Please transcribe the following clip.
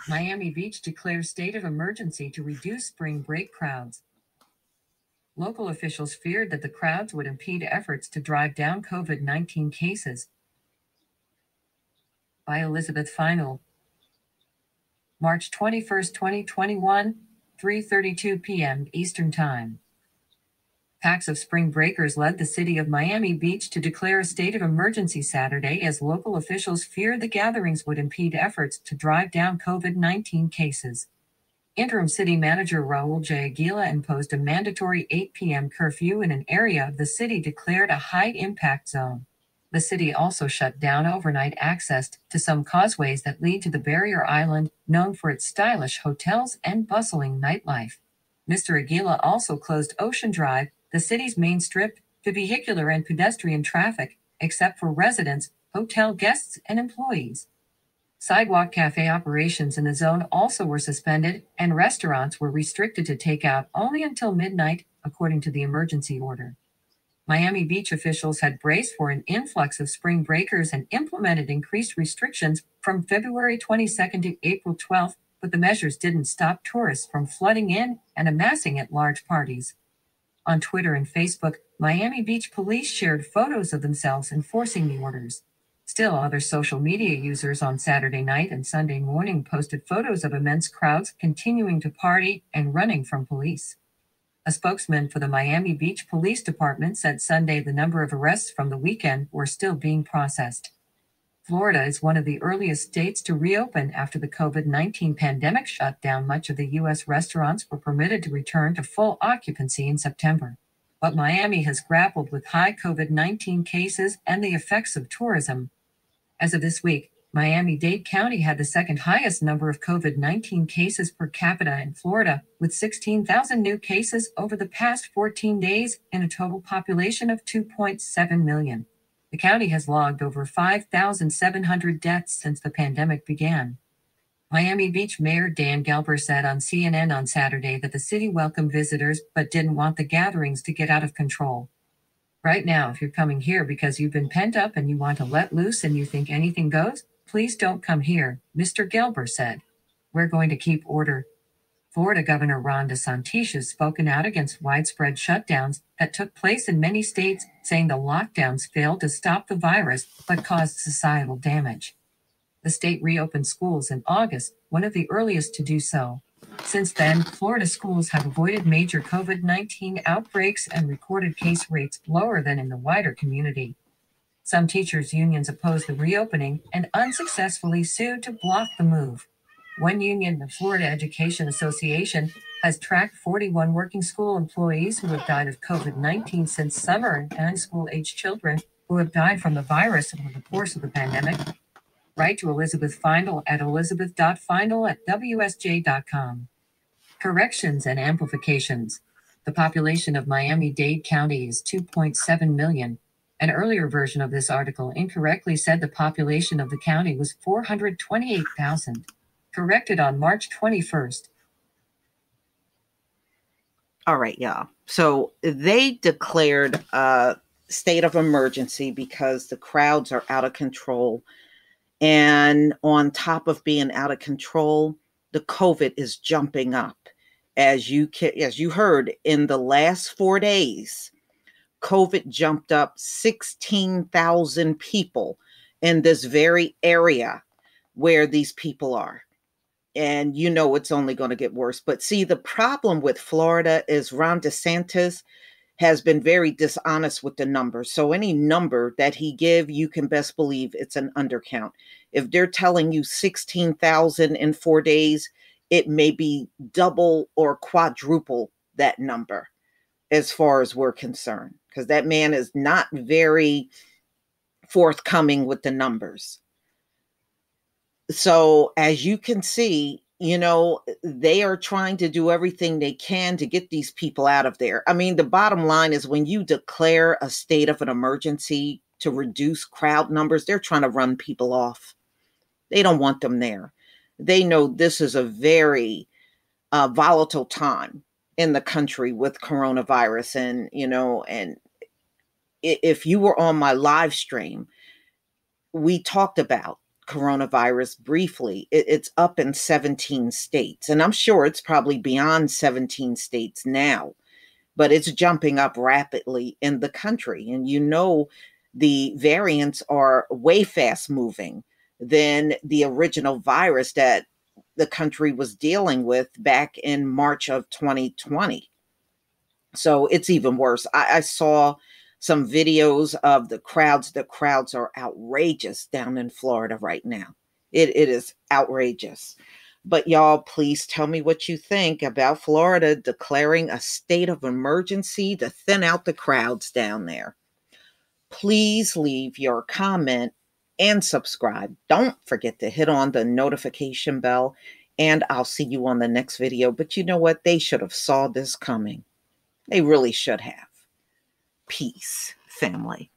Miami Beach declares state of emergency to reduce spring break crowds. Local officials feared that the crowds would impede efforts to drive down COVID-19 cases. By Elizabeth Final. March 21st, 2021, 3:32 p.m. Eastern Time. Packs of spring breakers led the city of Miami Beach to declare a state of emergency Saturday as local officials feared the gatherings would impede efforts to drive down COVID-19 cases. Interim City Manager Raul J. Aguila imposed a mandatory 8 p.m. curfew in an area of the city declared a high-impact zone. The city also shut down overnight access to some causeways that lead to the barrier island, known for its stylish hotels and bustling nightlife. Mr. Aguila also closed Ocean Drive, the city's main strip, to vehicular and pedestrian traffic, except for residents, hotel guests, and employees. Sidewalk cafe operations in the zone also were suspended, and restaurants were restricted to takeout only until midnight, according to the emergency order. Miami Beach officials had braced for an influx of spring breakers and implemented increased restrictions from February 22nd to April 12th, but the measures didn't stop tourists from flooding in and amassing at large parties. On Twitter and Facebook, Miami Beach police shared photos of themselves enforcing the orders. Still, other social media users on Saturday night and Sunday morning posted photos of immense crowds continuing to party and running from police. A spokesman for the Miami Beach Police Department said Sunday the number of arrests from the weekend were still being processed. Florida is one of the earliest states to reopen after the COVID-19 pandemic shut down much of the U.S. Restaurants were permitted to return to full occupancy in September. But Miami has grappled with high COVID-19 cases and the effects of tourism. As of this week, Miami-Dade County had the second highest number of COVID-19 cases per capita in Florida, with 16,000 new cases over the past 14 days and a total population of 2.7 million. The county has logged over 5,700 deaths since the pandemic began. Miami Beach Mayor Dan Gelber said on CNN on Saturday that the city welcomed visitors but didn't want the gatherings to get out of control. Right now, if you're coming here because you've been pent up and you want to let loose and you think anything goes, please don't come here, Mr. Gelber said. We're going to keep order. Florida Governor Ron DeSantis has spoken out against widespread shutdowns that took place in many states, saying the lockdowns failed to stop the virus but caused societal damage. The state reopened schools in August, one of the earliest to do so. Since then, Florida schools have avoided major COVID-19 outbreaks and recorded case rates lower than in the wider community. Some teachers' unions opposed the reopening and unsuccessfully sued to block the move. One union, the Florida Education Association, has tracked 41 working school employees who have died of COVID-19 since summer and school-aged children who have died from the virus over the course of the pandemic. Write to Elizabeth Feindl at elizabeth.feindl@wsj.com. Corrections and amplifications. The population of Miami-Dade County is 2.7 million. An earlier version of this article incorrectly said the population of the county was 428,000. Corrected on March 21st. All right, y'all. So they declared a state of emergency because the crowds are out of control. And on top of being out of control, the COVID is jumping up. As you heard, in the last 4 days, COVID jumped up 16,000 people in this very area where these people are. And you know it's only going to get worse. But see, the problem with Florida is Ron DeSantis has been very dishonest with the numbers. So any number that he give, you can best believe it's an undercount. If they're telling you 16,000 in 4 days, it may be double or quadruple that number as far as we're concerned, because that man is not very forthcoming with the numbers. So as you can see, they are trying to do everything they can to get these people out of there. I mean, the bottom line is when you declare a state of an emergency to reduce crowd numbers, they're trying to run people off. They don't want them there. They know this is a very volatile time in the country with coronavirus. And if you were on my live stream, we talked about coronavirus briefly. It's up in 17 states, and I'm sure it's probably beyond 17 states now, but it's jumping up rapidly in the country. And the variants are way fast moving than the original virus that the country was dealing with back in March of 2020. So it's even worse. I saw some videos of the crowds. The crowds are outrageous down in Florida right now. It is outrageous. But y'all, please tell me what you think about Florida declaring a state of emergency to thin out the crowds down there. Please leave your comment and subscribe. Don't forget to hit on the notification bell, and I'll see you on the next video. But you know what? They should have saw this coming. They really should have. Peace, family.